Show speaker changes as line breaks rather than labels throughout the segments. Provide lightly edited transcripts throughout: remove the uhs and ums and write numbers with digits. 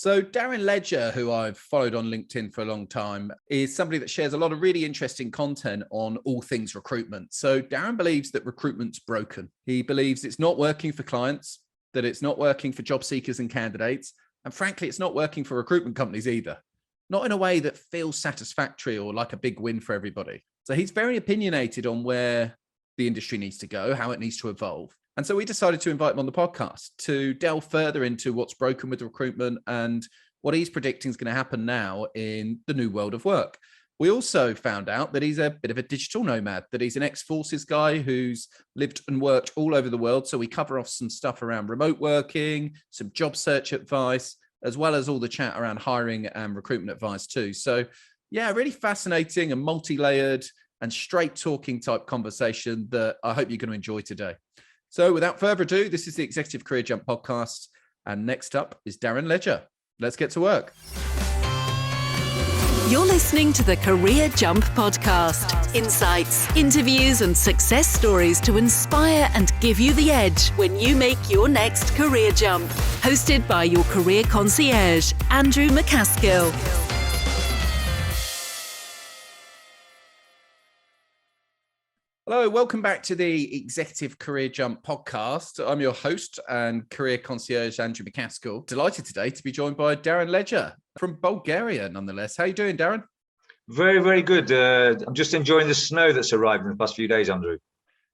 So Darren Ledger, who I've followed on LinkedIn for a long time, is somebody that shares a lot of really interesting content on all things recruitment. So Darren believes that recruitment's broken. He believes it's not working for clients, that it's not working for job seekers and candidates. And frankly, it's not working for recruitment companies either. Not in a way that feels satisfactory or like a big win for everybody. So he's very opinionated on where the industry needs to go, how it needs to evolve. And so we decided to invite him on the podcast to delve further into what's broken with recruitment and what he's predicting is going to happen now in the new world of work. We also found out that he's a bit of a digital nomad, that he's an ex-forces guy who's lived and worked all over the world. So we cover off some stuff around remote working, some job search advice, as well as all the chat around hiring and recruitment advice too. So yeah, really fascinating and multi-layered and straight talking type conversation that I hope you're going to enjoy today. So without further ado, this is the Executive Career Jump podcast. And next up is Darren Ledger. Let's get to work.
You're listening to the Career Jump podcast. Insights, interviews, and success stories to inspire and give you the edge when you make your next career jump. Hosted by your career concierge, Andrew MacAskill.
Hello, welcome back to the Executive Career Jump podcast. I'm your host and career concierge, Andrew MacAskill. Delighted today to be joined by Darren Ledger from Bulgaria, nonetheless. How are you doing, Darren?
Very, very good. I'm just enjoying the snow that's arrived in the past few days, Andrew.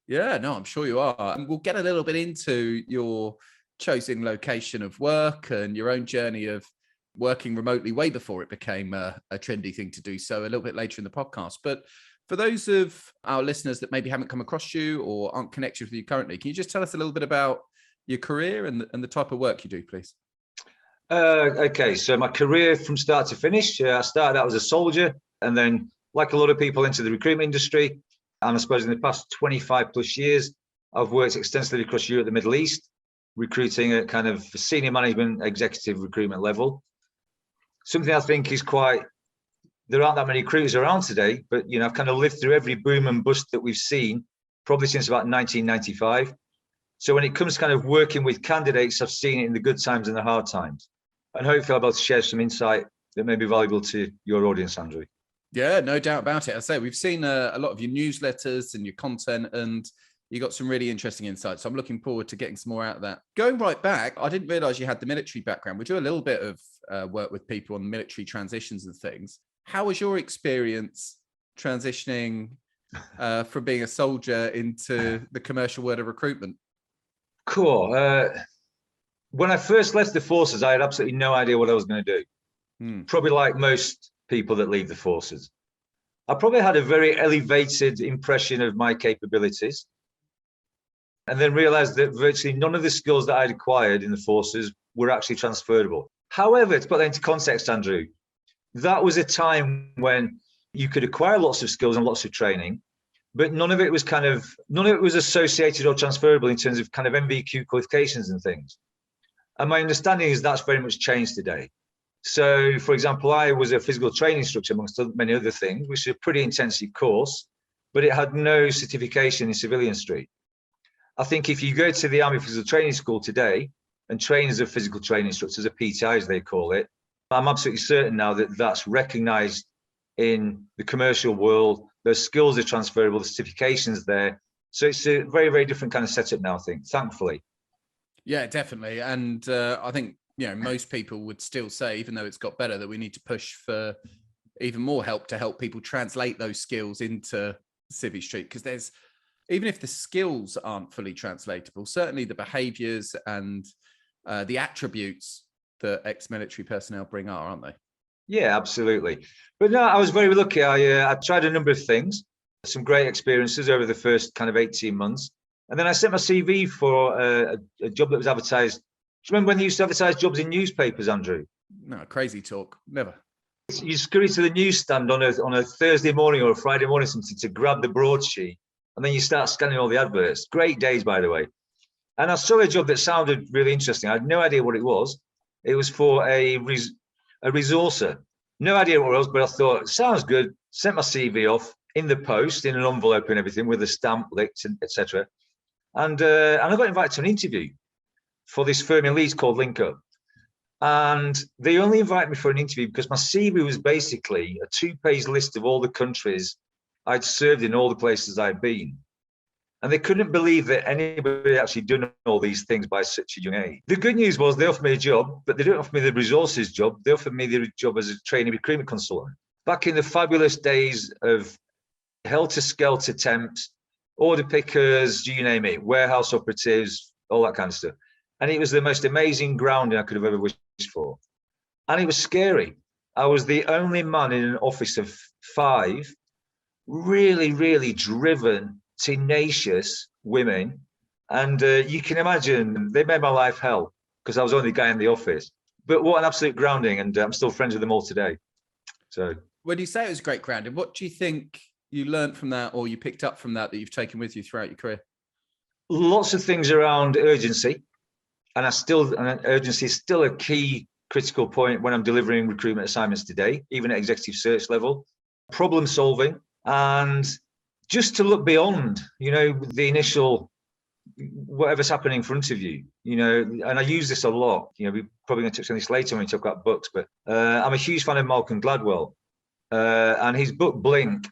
Yeah, no, I'm sure you are. And we'll get a little bit into your chosen location of work and your own journey of working remotely way before it became a trendy thing to do so a little bit later in the podcast. But for those of our listeners that maybe haven't come across you or aren't connected with you currently, can you just tell us a little bit about your career and the type of work you do, please?
Okay, so my career from start to finish, I started out as a soldier and then, like a lot of people, into the recruitment industry. And I suppose in the past 25 plus years, I've worked extensively across Europe, the Middle East, recruiting at kind of senior management, executive recruitment level. Something I think is there aren't that many recruiters around today, but I've kind of lived through every boom and bust that we've seen, probably since about 1995. So when it comes to kind of working with candidates, I've seen it in the good times and the hard times. And hopefully I'll be able to share some insight that may be valuable to your audience, Andrew.
Yeah, no doubt about it. I say we've seen a lot of your newsletters and your content, and you got some really interesting insights. So I'm looking forward to getting some more out of that. Going right back, I didn't realize you had the military background. We do a little bit of work with people on military transitions and things. How was your experience transitioning from being a soldier into the commercial world of recruitment?
Cool. When I first left the forces, I had absolutely no idea what I was going to do. Probably like most people that leave the forces. I probably had a very elevated impression of my capabilities and then realized that virtually none of the skills that I'd acquired in the forces were actually transferable. However, to put that into context, Andrew, that was a time when you could acquire lots of skills and lots of training, but none of it was associated or transferable in terms of kind of MVQ qualifications and things. And my understanding is that's very much changed today. So, for example, I was a physical training instructor, amongst many other things, which is a pretty intensive course, but it had no certification in civilian street. I think if you go to the Army Physical Training School today and train as a physical training instructor, as a PTI, as they call it, I'm absolutely certain now that that's recognized in the commercial world. Those skills are transferable, the certifications there. So it's a very, very different kind of setup now, I think, thankfully.
Yeah, definitely. And I think, most people would still say, even though it's got better, that we need to push for even more help to help people translate those skills into Civvy Street. Because even if the skills aren't fully translatable, certainly the behaviors and the attributes that ex-military personnel bring aren't they?
Yeah, absolutely. But no, I was very lucky. I tried a number of things, some great experiences over the first kind of 18 months. And then I sent my CV for a job that was advertised. Do you remember when they used to advertise jobs in newspapers, Andrew?
No, crazy talk. Never.
You scurry to the newsstand on a Thursday morning or a Friday morning something to grab the broadsheet, and then you start scanning all the adverts. Great days, by the way. And I saw a job that sounded really interesting. I had no idea what it was. It was for a resourcer. No idea what it was, but I thought, it sounds good. Sent my CV off in the post, in an envelope and everything, with a stamp, licked, etc. And I got invited to an interview for this firm in Leeds called Link Up. And they only invited me for an interview because my CV was basically a 2-page list of all the countries I'd served in, all the places I'd been. And they couldn't believe that anybody had actually done all these things by such a young age. The good news was they offered me a job, but they didn't offer me the resources job. They offered me the job as a training recruitment consultant. Back in the fabulous days of helter-skelter temps, order pickers, you name it, warehouse operatives, all that kind of stuff. And it was the most amazing grounding I could have ever wished for. And it was scary. I was the only man in an office of 5 really, really driven, tenacious women. And you can imagine they made my life hell because I was the only guy in the office. But what an absolute grounding. And I'm still friends with them all today. So
when you say it was great grounding, what do you think you learned from that, or you picked up from that you've taken with you throughout your career?
Lots of things around urgency. And urgency is still a key critical point when I'm delivering recruitment assignments today, even at executive search level. Problem solving, and just to look beyond, the initial, whatever's happening in front of you, and I use this a lot. We're probably going to touch on this later when we talk about books, but I'm a huge fan of Malcolm Gladwell, and his book Blink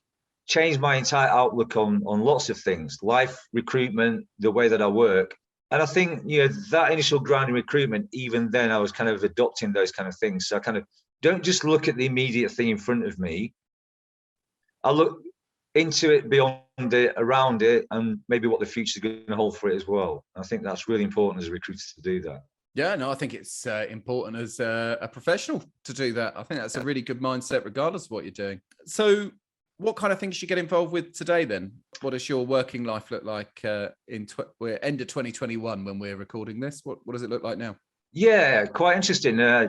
changed my entire outlook on lots of things, life, recruitment, the way that I work. And I think, that initial grounding recruitment, even then I was kind of adopting those kind of things. So I kind of don't just look at the immediate thing in front of me. I look into it, beyond it, around it, and maybe what the future is going to hold for it as well. I think that's really important as a recruiter to do that.
Yeah, no, I think it's important as a professional to do that. I think that's a really good mindset, regardless of what you're doing. So what kind of things you get involved with today then? What does your working life look like we're end of 2021 when we're recording this? What does it look like now?
Yeah, quite interesting. I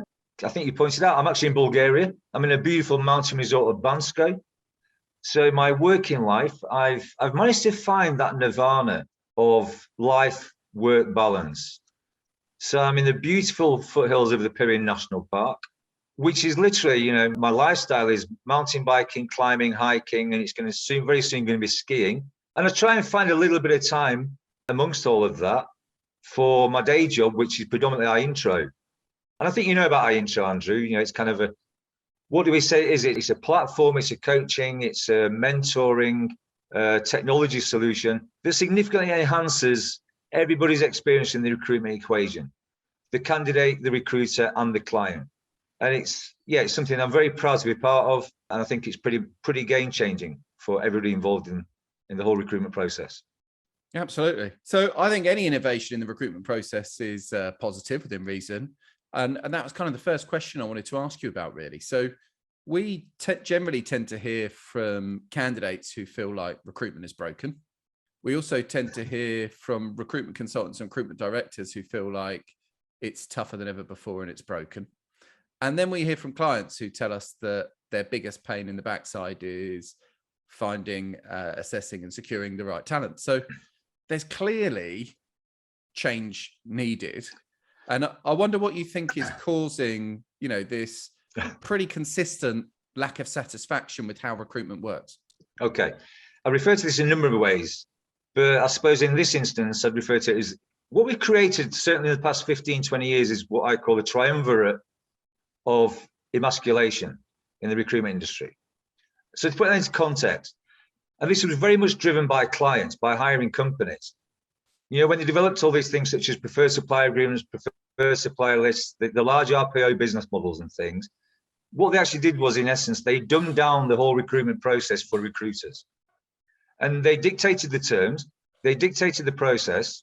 think you pointed out, I'm actually in Bulgaria. I'm in a beautiful mountain resort of Bansko. So my working life, I've managed to find that nirvana of life-work balance. So I'm in the beautiful foothills of the Pirin National Park, which is literally, my lifestyle is mountain biking, climbing, hiking, and it's going to very soon going to be skiing. And I try and find a little bit of time amongst all of that for my day job, which is predominantly iIntro. And I think you know about iIntro, Andrew. It's kind of what do we say? It's a platform, it's a coaching, it's a mentoring technology solution that significantly enhances everybody's experience in the recruitment equation, the candidate, the recruiter, and the client. And it's something I'm very proud to be part of. And I think it's pretty game changing for everybody involved in the whole recruitment process.
Absolutely. So I think any innovation in the recruitment process is positive within reason. And that was kind of the first question I wanted to ask you about, really. So we generally tend to hear from candidates who feel like recruitment is broken. We also tend to hear from recruitment consultants and recruitment directors who feel like it's tougher than ever before and it's broken. And then we hear from clients who tell us that their biggest pain in the backside is finding, assessing and securing the right talent. So there's clearly change needed. And I wonder what you think is causing, this pretty consistent lack of satisfaction with how recruitment works.
Okay. I refer to this in a number of ways, but I suppose in this instance, I'd refer to it as what we've created, certainly in the past 15, 20 years, is what I call a triumvirate of emasculation in the recruitment industry. So to put that into context, and this was very much driven by clients, by hiring companies. When they developed all these things such as preferred supplier agreements, preferred supplier lists, the large RPO business models and things, what they actually did was, in essence, they dumbed down the whole recruitment process for recruiters. And they dictated the terms, they dictated the process.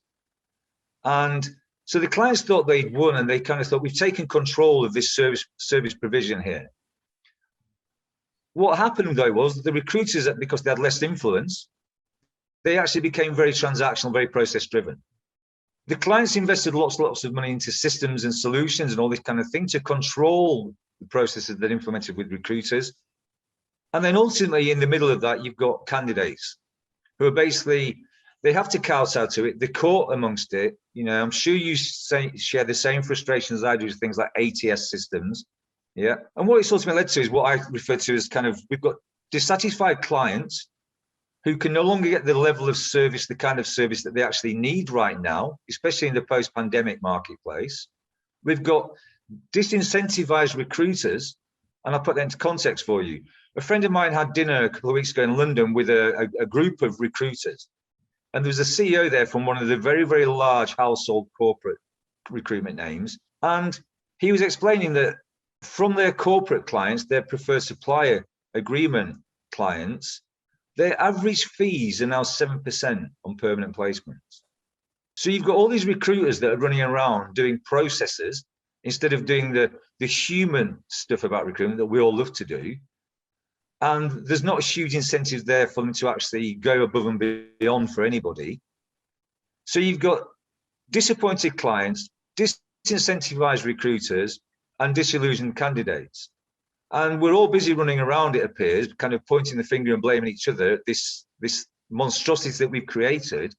And so the clients thought they'd won, and they kind of thought, we've taken control of this service provision here. What happened, though, was that the recruiters, because they had less influence, they actually became very transactional, very process-driven. The clients invested lots of money into systems and solutions and all this kind of thing to control the processes that implemented with recruiters. And then ultimately, in the middle of that, you've got candidates who are basically, they have to kowtow to it. They're caught amongst it. I'm sure you share the same frustrations I do with things like ATS systems. Yeah. And what it's ultimately led to is what I refer to as we've got dissatisfied clients who can no longer get the level of service, the kind of service that they actually need right now, especially in the post-pandemic marketplace. We've got disincentivize recruiters. And I'll put that into context for you. A friend of mine had dinner a couple of weeks ago in London with a group of recruiters. And there was a CEO there from one of the very, very large household corporate recruitment names. And he was explaining that from their corporate clients, their preferred supplier agreement clients, their average fees are now 7% on permanent placements. So you've got all these recruiters that are running around doing processes instead of doing the human stuff about recruitment that we all love to do. And there's not a huge incentive there for them to actually go above and beyond for anybody. So you've got disappointed clients, disincentivized recruiters, and disillusioned candidates. And we're all busy running around, it appears, kind of pointing the finger and blaming each other at this monstrosity that we've created.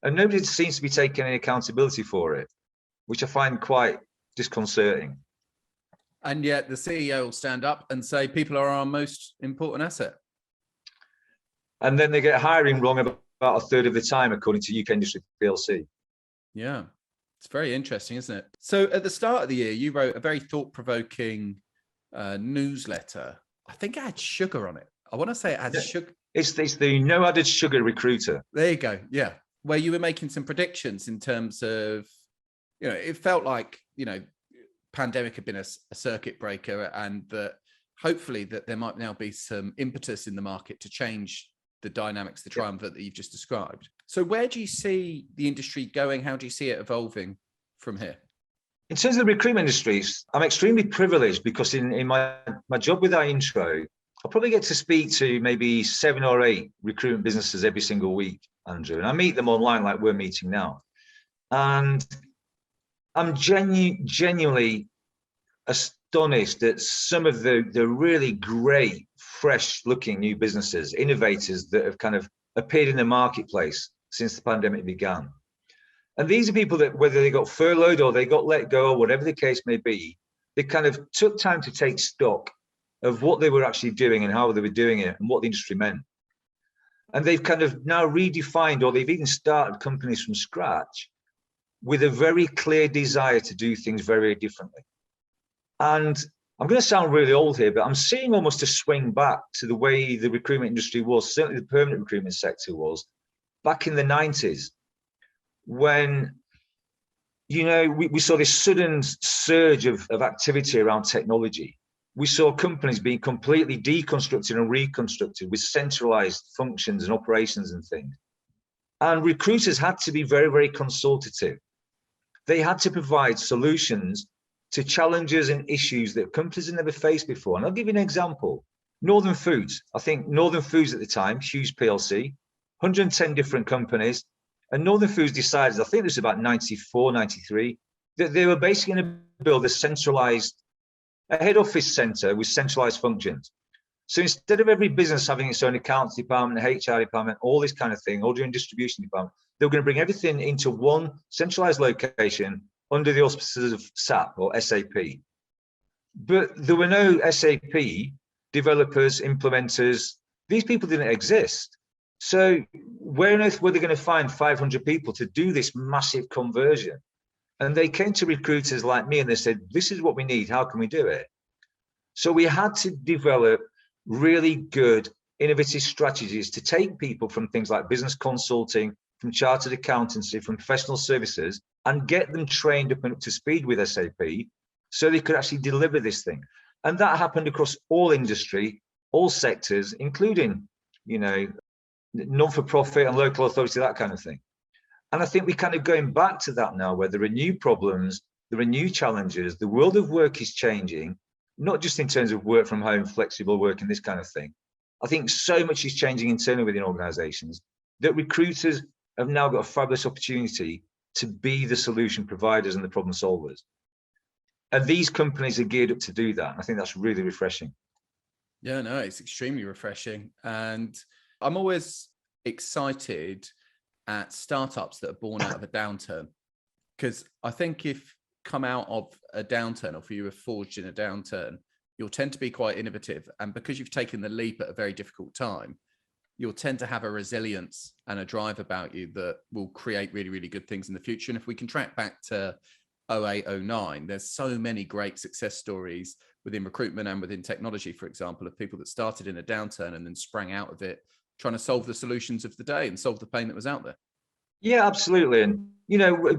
And nobody seems to be taking any accountability for it, which I find quite disconcerting.
And yet the CEO will stand up and say people are our most important asset.
And then they get hiring wrong about a third of the time, according to UK Industry PLC.
Yeah, it's very interesting, isn't it? So at the start of the year, you wrote a very thought-provoking newsletter. I think it had sugar on it. I want to say it had sugar. It's
the no added sugar recruiter.
There you go. Yeah. Where you were making some predictions in terms of, it felt like, pandemic had been a circuit breaker, and that hopefully that there might now be some impetus in the market to change the dynamics, the triumvirate that you've just described. So where do you see the industry going? How do you see it evolving from here?
In terms of the recruitment industries, I'm extremely privileged because in my job with our intro, I'll probably get to speak to maybe 7 or 8 recruitment businesses every single week, Andrew. And I meet them online like we're meeting now. And I'm genuinely astonished at some of the really great, fresh-looking new businesses, innovators that have kind of appeared in the marketplace since the pandemic began. And these are people that, whether they got furloughed or they got let go or whatever the case may be, they kind of took time to take stock of what they were actually doing and how they were doing it and what the industry meant. And they've kind of now redefined, or they've even started companies from scratch with a very clear desire to do things very differently. And I'm going to sound really old here, but I'm seeing almost a swing back to the way the recruitment industry was, certainly the permanent recruitment sector was, back in the 90s, when, we saw this sudden surge of activity around technology. We saw companies being completely deconstructed and reconstructed with centralized functions and operations and things. And recruiters had to be very, very consultative. They had to provide solutions to challenges and issues that companies had never faced before. And I'll give you an example. Northern Foods. I think Northern Foods at the time, huge PLC, 110 different companies. And Northern Foods decided, I think it was about 94, 93, that they were basically going to build a head office center with centralized functions. So instead of every business having its own accounts department, HR department, all this kind of thing, all doing distribution department, they were going to bring everything into one centralized location under the auspices of SAP or SAP. But there were no SAP developers, implementers. These people didn't exist. So where on earth were they going to find 500 people to do this massive conversion? And they came to recruiters like me and they said, this is what we need. How can we do it? So we had to develop really good, innovative strategies to take people from things like business consulting, from chartered accountancy, from professional services, and get them trained up and up to speed with SAP so they could actually deliver this thing. And that happened across all industry, all sectors, including, non-for-profit and local authority, that kind of thing. And I think we're kind of going back to that now, where there are new problems, there are new challenges. The world of work is changing, not just in terms of work from home, flexible work, and this kind of thing. I think so much is changing internally within organizations that recruiters have now got a fabulous opportunity to be the solution providers and the problem solvers. And these companies are geared up to do that. I think that's really refreshing.
Yeah, no, it's extremely refreshing. And I'm always excited at startups that are born out of a downturn, because I think if come out of a downturn, or if you were forged in a downturn, you'll tend to be quite innovative. And because you've taken the leap at a very difficult time, you'll tend to have a resilience and a drive about you that will create really, really good things in the future. And if we can track back to 08, 09. There's so many great success stories within recruitment and within technology, for example, of people that started in a downturn and then sprang out of it, trying to solve the solutions of the day and solve the pain that was out there.
Yeah, absolutely. And,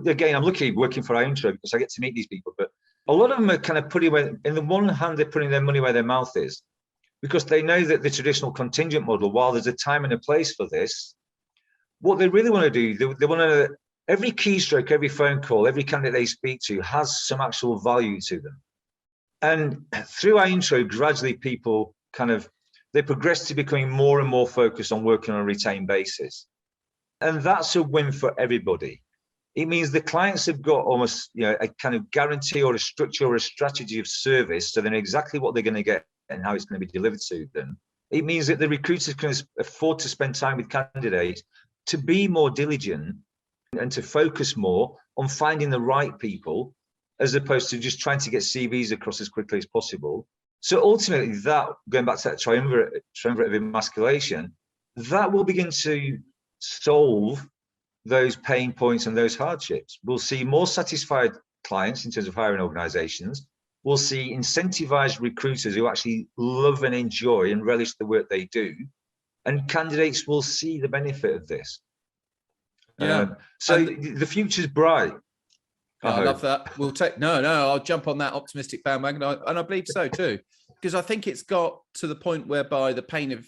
again, I'm lucky working for iIntro because I get to meet these people, but a lot of them are kind of putting away, in the one hand, they're putting their money where their mouth is, because they know that the traditional contingent model, while there's a time and a place for this, what they really want to do, they want to, every keystroke, every phone call, every candidate they speak to has some actual value to them. And through iIntro, gradually people they progress to becoming more and more focused on working on a retained basis. And that's a win for everybody. It means the clients have got almost a kind of guarantee or a structure or a strategy of service, so they know exactly what they're going to get and how it's going to be delivered to them. It means that the recruiters can afford to spend time with candidates to be more diligent and to focus more on finding the right people, as opposed to just trying to get CVs across as quickly as possible. So ultimately, that, going back to that triumvirate of emasculation, that will begin to solve those pain points and those hardships. We'll see more satisfied clients in terms of hiring organizations. We'll see incentivized recruiters who actually love and enjoy and relish the work they do. And candidates will see the benefit of this.
Yeah.
So the future's bright.
I love that. We'll take, I'll jump on that optimistic bandwagon. And I believe so too, because I think it's got to the point whereby the pain of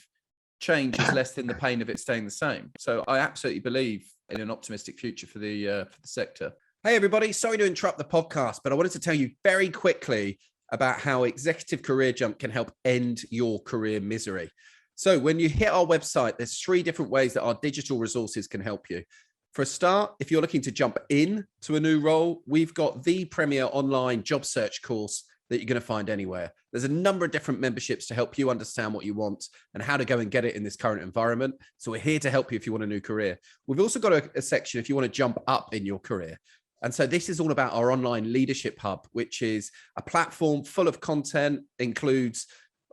change is less than the pain of it staying the same. So I absolutely believe in an optimistic future for the sector. Hey, everybody. Sorry to interrupt the podcast, but I wanted to tell you very quickly about how Executive Career Jump can help end your career misery. So when you hit our website, there's 3 different ways that our digital resources can help you. For a start, if you're looking to jump in to a new role, we've got the premier online job search course that you're going to find anywhere. There's a number of different memberships to help you understand what you want and how to go and get it in this current environment. So we're here to help you if you want a new career. We've also got a section if you want to jump up in your career. And so this is all about our online leadership hub, which is a platform full of content, includes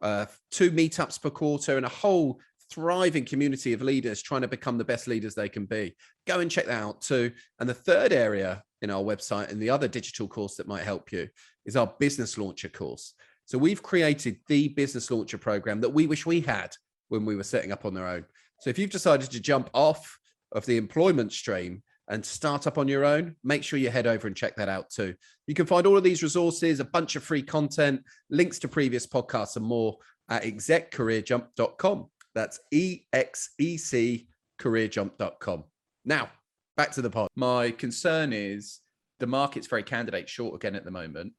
2 meetups per quarter and a whole thriving community of leaders trying to become the best leaders they can be. Go and check that out too. And the third area in our website and the other digital course that might help you is our business launcher course. So we've created the business launcher program that we wish we had when we were setting up on our own. So if you've decided to jump off of the employment stream and start up on your own, make sure you head over and check that out too. You can find all of these resources, a bunch of free content, links to previous podcasts and more at execcareerjump.com. That's execcareerjump.com. Now, back to the pod. My concern is the market's very candidate short again at the moment.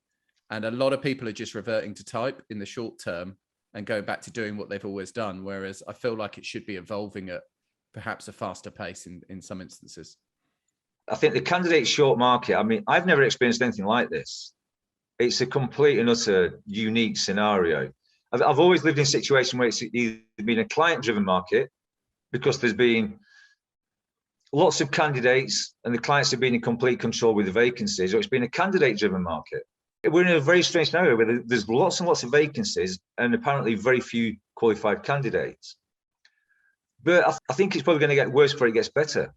And a lot of people are just reverting to type in the short term and going back to doing what they've always done. Whereas I feel like it should be evolving at perhaps a faster pace in some instances.
I think the candidate short market, I mean, I've never experienced anything like this. It's a complete and utter unique scenario. I've always lived in a situation where it's either been a client-driven market because there's been lots of candidates and the clients have been in complete control with the vacancies, or it's been a candidate-driven market. We're in a very strange scenario where there's lots and lots of vacancies and apparently very few qualified candidates. But I think it's probably going to get worse before it gets better.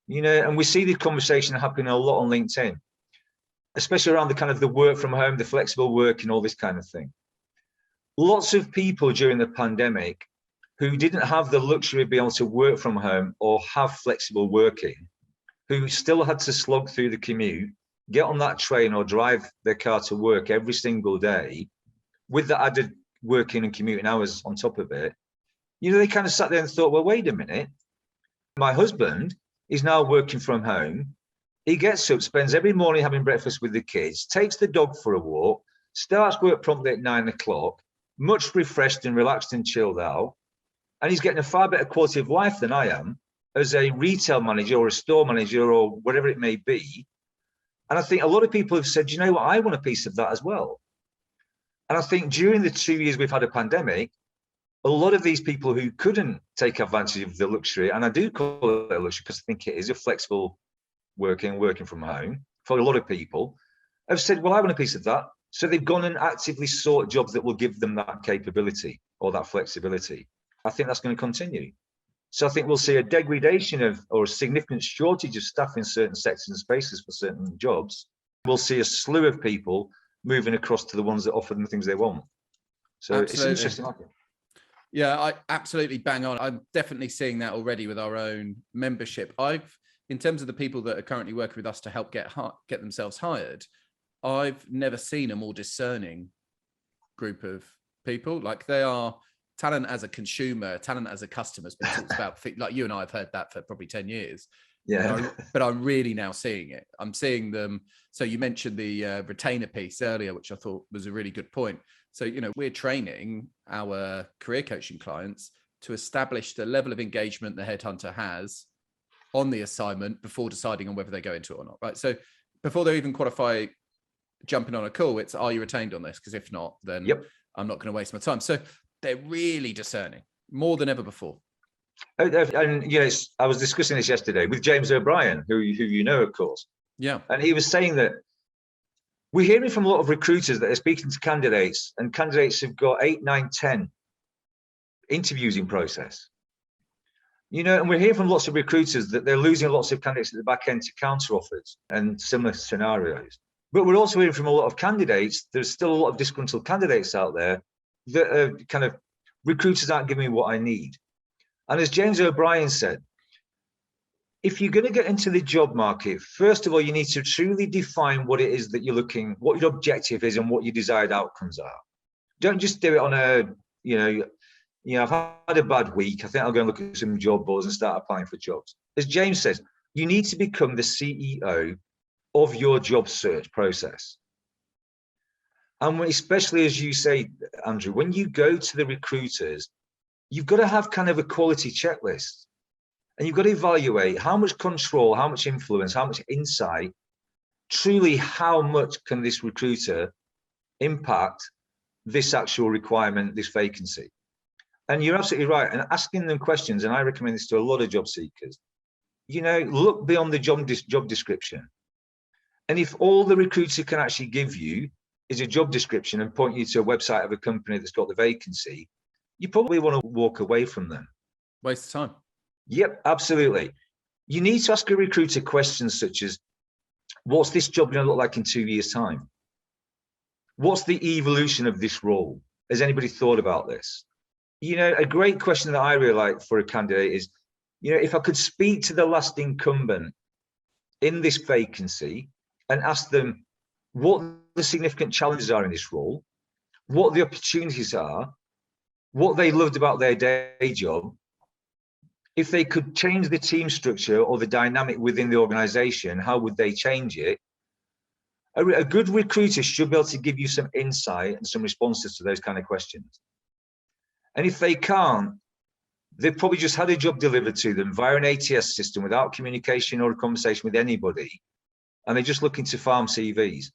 And we see the conversation happening a lot on LinkedIn, especially around the kind of the work from home, the flexible work and all this kind of thing. Lots of people during the pandemic who didn't have the luxury of being able to work from home or have flexible working, who still had to slog through the commute, get on that train or drive their car to work every single day with the added working and commuting hours on top of it. They kind of sat there and thought, well, wait a minute. My husband is now working from home. He gets up, spends every morning having breakfast with the kids, takes the dog for a walk, starts work promptly at 9 o'clock, much refreshed and relaxed and chilled out. And he's getting a far better quality of life than I am as a retail manager or a store manager or whatever it may be. And I think a lot of people have said, you know what, I want a piece of that as well. And I think during the 2 years we've had a pandemic, a lot of these people who couldn't take advantage of the luxury, and I do call it a luxury because I think it is a flexible working from home for a lot of people, have said, well, I want a piece of that. So they've gone and actively sought jobs that will give them that capability or that flexibility. I think that's going to continue. So I think we'll see a degradation of or a significant shortage of staff in certain sectors and spaces for certain jobs. we'll see a slew of people moving across to the ones that offer them the things they want. So It's an interesting market.
Yeah, I absolutely bang on. I'm definitely seeing that already with our own membership. In terms of the people that are currently working with us to help get themselves hired, I've never seen a more discerning group of people. Like, they are talent as a consumer, talent as a customer has been talked about. Like, you and I have heard that for probably 10 years.
Yeah.
But I'm really now seeing it. I'm seeing them. So you mentioned the retainer piece earlier, which I thought was a really good point. So, we're training our career coaching clients to establish the level of engagement the headhunter has on the assignment before deciding on whether they go into it or not, right? So before they even qualify jumping on a call, it's, are you retained on this? Because if not, then I'm not going to waste my time. So they're really discerning more than ever before.
And yes, I was discussing this yesterday with James O'Brien, who you know, of course.
Yeah.
And he was saying that we're hearing from a lot of recruiters that are speaking to candidates, and candidates have got 8, 9, 10 interviews in process. And we're hearing from lots of recruiters that they're losing lots of candidates at the back end to counter offers and similar scenarios. But we're also hearing from a lot of candidates. There's still a lot of disgruntled candidates out there that are kind of, recruiters aren't giving me what I need. And as James O'Brien said, if you're going to get into the job market, first of all, you need to truly define what it is that you're looking, what your objective is and what your desired outcomes are. Don't just do it on I've had a bad week. I think I'll go and look at some job boards and start applying for jobs. As James says, you need to become the CEO of your job search process. And especially, as you say, Andrew, when you go to the recruiters, you've got to have kind of a quality checklist. And you've got to evaluate how much control, how much influence, how much insight, truly how much can this recruiter impact this actual requirement, this vacancy. And you're absolutely right. And asking them questions, and I recommend this to a lot of job seekers, look beyond the job description. And if all the recruiter can actually give you is a job description and point you to a website of a company that's got the vacancy, you probably want to walk away from them.
Waste of time.
Yep, absolutely. You need to ask a recruiter questions such as, what's this job going to look like in 2 years' time? What's the evolution of this role? Has anybody thought about this? A great question that I really like for a candidate is, if I could speak to the last incumbent in this vacancy and ask them what the significant challenges are in this role, what the opportunities are, what they loved about their day job, if they could change the team structure or the dynamic within the organization, how would they change it? A good recruiter should be able to give you some insight and some responses to those kind of questions. And if they can't, they've probably just had a job delivered to them via an ATS system without communication or a conversation with anybody, and they're just looking to farm CVs.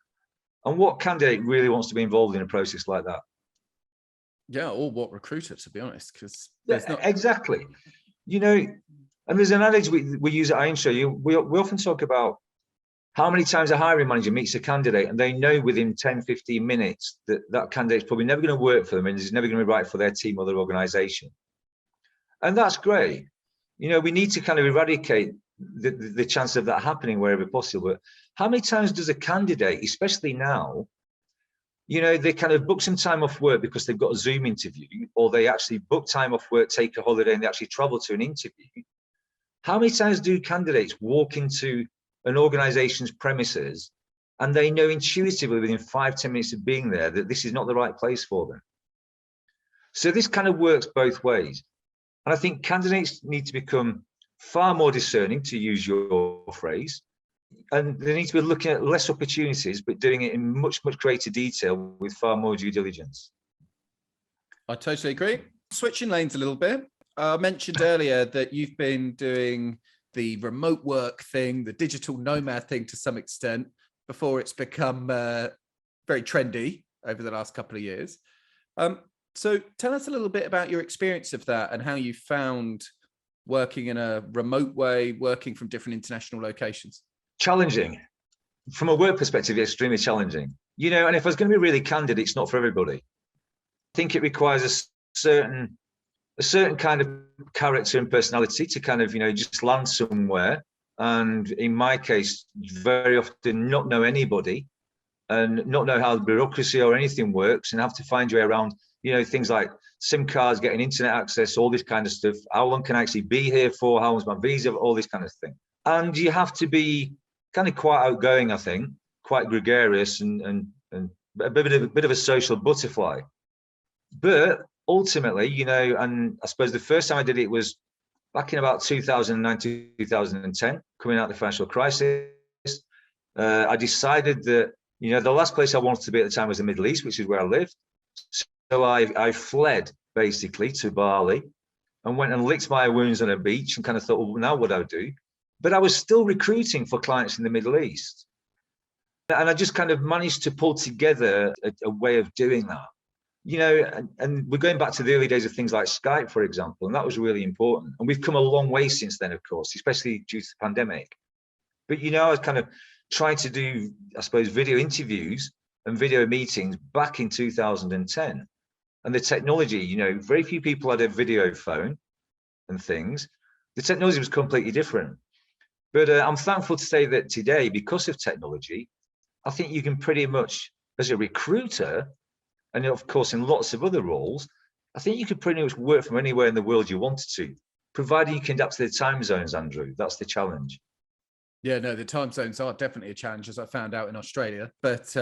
And what candidate really wants to be involved in a process like that?
Yeah, or what recruiter, to be honest, because
exactly. And there's an adage we use at Ainshow. We often talk about how many times a hiring manager meets a candidate and they know within 10, 15 minutes that candidate's probably never going to work for them and is never going to be right for their team or their organization. And that's great. We need to kind of eradicate the chance of that happening wherever possible. But how many times does a candidate, especially now, they kind of book some time off work because they've got a Zoom interview, or they actually book time off work, take a holiday, and they actually travel to an interview? How many times do candidates walk into an organization's premises and they know intuitively within 5-10 minutes of being there that this is not the right place for them? So this kind of works both ways. And I think candidates need to become far more discerning, to use your phrase, and they need to be looking at less opportunities, but doing it in much, much greater detail with far more due diligence.
I totally agree. Switching lanes a little bit. I mentioned earlier that you've been doing the remote work thing, the digital nomad thing to some extent, before it's become very trendy over the last couple of years. So tell us a little bit about your experience of that and how you found working in a remote way, working from different international locations.
Challenging. From a work perspective, extremely challenging. And if I was going to be really candid, it's not for everybody. I think it requires a certain kind of character and personality to kind of, just land somewhere and in my case, very often not know anybody and not know how the bureaucracy or anything works, and have to find your way around, things like SIM cards, getting internet access, all this kind of stuff. How long can I actually be here for? How long's my visa? All this kind of thing. And you have to be kind of quite outgoing, I think, quite gregarious and a bit of a social butterfly. But ultimately, and I suppose the first time I did it was back in about 2009, 2010, coming out of the financial crisis. I decided that, the last place I wanted to be at the time was the Middle East, which is where I lived. So I fled basically to Bali and went and licked my wounds on a beach and kind of thought, well, now what do I do? But I was still recruiting for clients in the Middle East. And I just kind of managed to pull together a way of doing that. And we're going back to the early days of things like Skype, for example, and that was really important. And we've come a long way since then, of course, especially due to the pandemic. But, I was kind of trying to do, I suppose, video interviews and video meetings back in 2010. And the technology, very few people had a video phone and things. The technology was completely different. But I'm thankful to say that today, because of technology, I think you can pretty much, as a recruiter, and of course in lots of other roles, I think you could pretty much work from anywhere in the world you wanted to, provided you can adapt to the time zones, Andrew. That's the challenge.
Yeah, no, the time zones are definitely a challenge, as I found out in Australia. But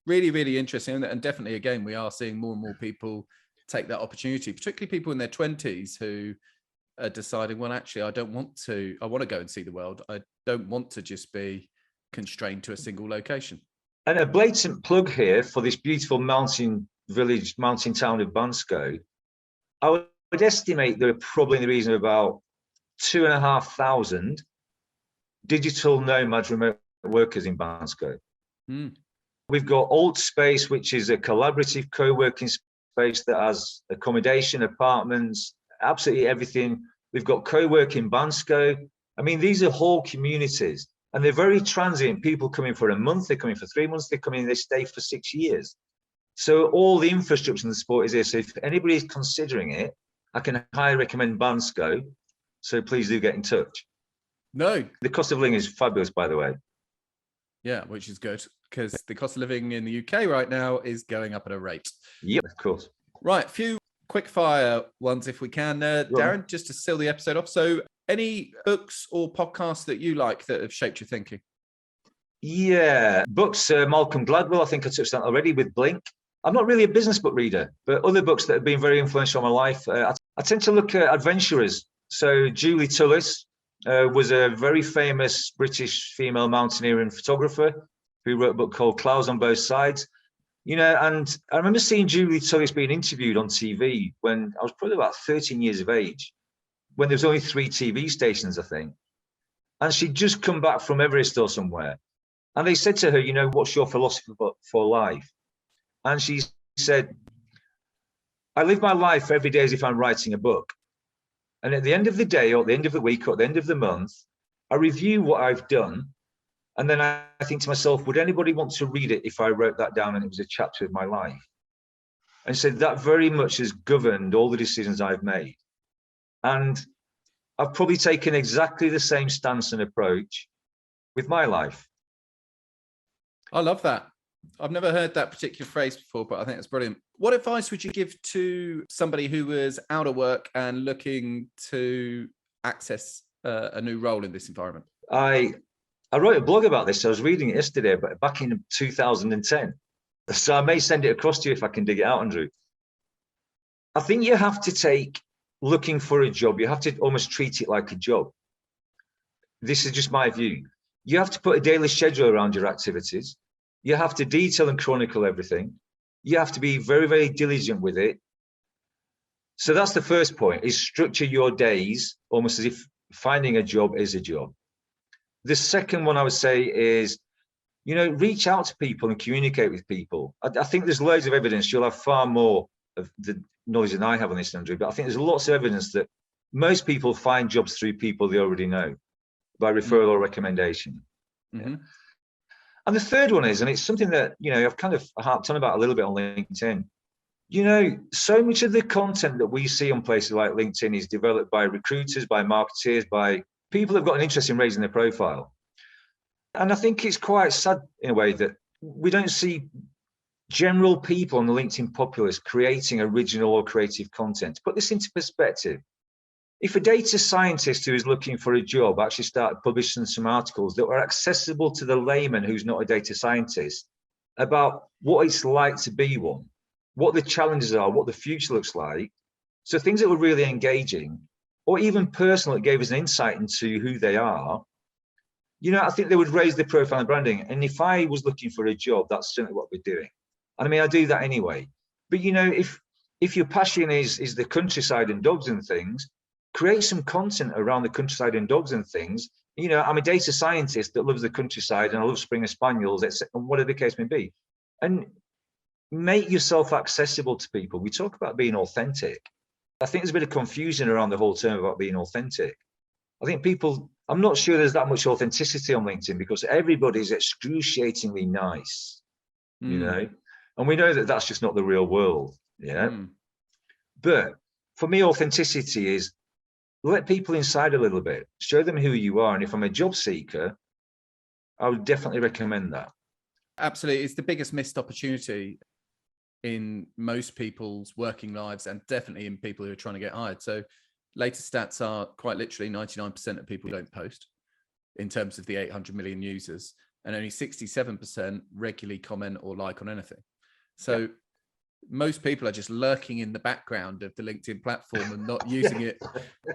really, really interesting. And definitely, again, we are seeing more and more people take that opportunity, particularly people in their 20s who are deciding, well, actually, I want to go and see the world. I don't want to just be constrained to a single location.
And a blatant plug here for this beautiful mountain village, mountain town of Bansko. I would estimate there are probably in the region of about 2,500 digital nomad remote workers in Bansko. We've got Alt Space, which is a collaborative co-working space that has accommodation, apartments, absolutely everything. We've got co-working Bansko. I mean, these are whole communities, and they're very transient. People coming for a month, they're coming for 3 months, they're coming, they stay for 6 years. So all the infrastructure and the support is there. So if anybody is considering it, I can highly recommend Bansko. So please do get in touch.
No.
The cost of living is fabulous, by the way.
Yeah, which is good, because the cost of living in the UK right now is going up at a rate.
Yep, of course.
Right, a few quick fire ones if we can. Darren, just to seal the episode off. So any books or podcasts that you like that have shaped your thinking?
Yeah, books, Malcolm Gladwell, I think I touched on already with Blink. I'm not really a business book reader, but other books that have been very influential on my life, I tend to look at adventurers. So Julie Tullis was a very famous British female mountaineer and photographer who wrote a book called Clouds on Both Sides. And I remember seeing Julie Tullis being interviewed on TV when I was probably about 13 years of age, when there was only 3 TV stations, I think. And she'd just come back from Everest or somewhere. And they said to her, what's your philosophy for life? And she said, I live my life every day as if I'm writing a book. And at the end of the day, or at the end of the week, or at the end of the month, I review what I've done. And then I think to myself, would anybody want to read it if I wrote that down and it was a chapter of my life? And so that very much has governed all the decisions I've made. And I've probably taken exactly the same stance and approach with my life.
I love that. I've never heard that particular phrase before, but I think it's brilliant. What advice would you give to somebody who was out of work and looking to access a new role in this environment?
I wrote a blog about this. I was reading it yesterday, but back in 2010. So I may send it across to you if I can dig it out, Andrew. I think you have to take looking for a job. You have to almost treat it like a job. This is just my view. You have to put a daily schedule around your activities. You have to detail and chronicle everything. You have to be very, very diligent with it. So that's the first point, is structure your days almost as if finding a job is a job. The second one I would say is, reach out to people and communicate with people. I think there's loads of evidence. You'll have far more of the knowledge than I have on this, Andrew, but I think there's lots of evidence that most people find jobs through people they already know by referral or recommendation.
Mm-hmm.
And the third one is, and it's something that, I've kind of harped on about a little bit on LinkedIn. So much of the content that we see on places like LinkedIn is developed by recruiters, by marketeers, by people have got an interest in raising their profile. And I think it's quite sad in a way that we don't see general people on the LinkedIn populace creating original or creative content. To put this into perspective, if a data scientist who is looking for a job actually started publishing some articles that were accessible to the layman who's not a data scientist about what it's like to be one, what the challenges are, what the future looks like, so things that were really engaging or even personal that gave us an insight into who they are, I think they would raise their profile and branding. And if I was looking for a job, that's certainly what we're doing. And I mean, I do that anyway. But, if your passion is the countryside and dogs and things, create some content around the countryside and dogs and things. I'm a data scientist that loves the countryside and I love Springer Spaniels, and whatever the case may be. And make yourself accessible to people. We talk about being authentic. I think there's a bit of confusion around the whole term about being authentic. I think I'm not sure there's that much authenticity on LinkedIn because everybody's excruciatingly nice, and we know that that's just not the real world. But for me, authenticity is let people inside a little bit, show them who you are. And if I'm a job seeker, I would definitely recommend that.
Absolutely. It's the biggest missed opportunity in most people's working lives and definitely in people who are trying to get hired. So latest stats are quite literally 99% of people don't post in terms of the 800 million users, and only 67% regularly comment or like on anything. So most people are just lurking in the background of the LinkedIn platform and not using it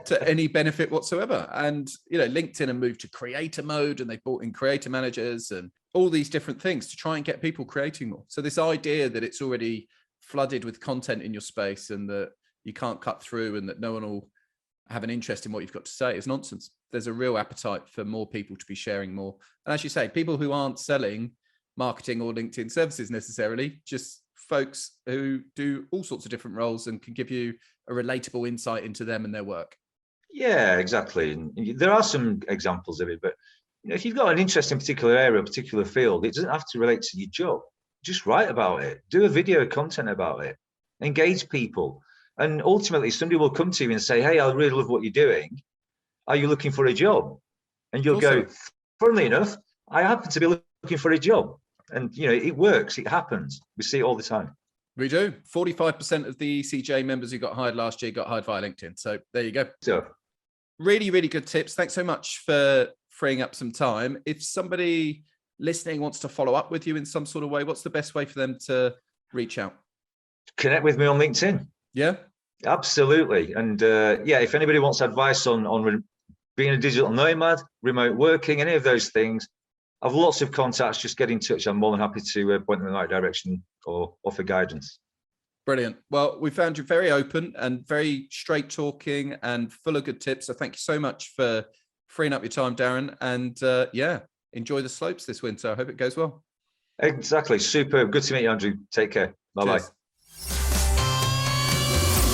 to any benefit whatsoever. And, LinkedIn have moved to creator mode and they brought in creator managers and all these different things to try and get people creating more. So this idea that it's already flooded with content in your space and that you can't cut through and that no one will have an interest in what you've got to say is nonsense. There's a real appetite for more people to be sharing more. And as you say, people who aren't selling marketing or LinkedIn services necessarily, just folks who do all sorts of different roles and can give you a relatable insight into them and their work.
Yeah, exactly. And there are some examples of it, but if you've got an interest in a particular area, a particular field, it doesn't have to relate to your job. Just write about it, do a video content about it, engage people. And ultimately somebody will come to you and say, hey, I really love what you're doing. Are you looking for a job? And you'll go, funnily enough, I happen to be looking for a job. And, it works. It happens. We see it all the time.
We do. 45% of the ECJ members who got hired last year got hired via LinkedIn. So there you go.
So,
really, really good tips. Thanks so much for freeing up some time. If somebody listening wants to follow up with you in some sort of way, what's the best way for them to reach out?
Connect with me on LinkedIn.
Yeah,
absolutely. And if anybody wants advice on being a digital nomad, remote working, any of those things, I've lots of contacts. Just get in touch. I'm more than happy to point them in the right direction or offer guidance.
Brilliant. Well, we found you very open and very straight talking and full of good tips. So thank you so much for freeing up your time, Darren. And enjoy the slopes this winter. I hope it goes well.
Exactly. Super. Good to meet you, Andrew. Take care. Bye-bye.
Cheers.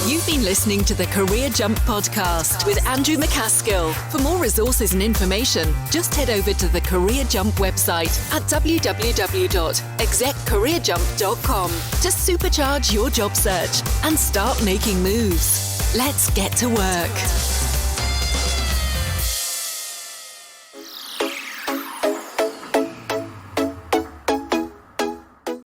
You've been listening to the Career Jump podcast with Andrew MacAskill. For more resources and information, just head over to the Career Jump website at www.execcareerjump.com to supercharge your job search and start making moves. Let's get to work.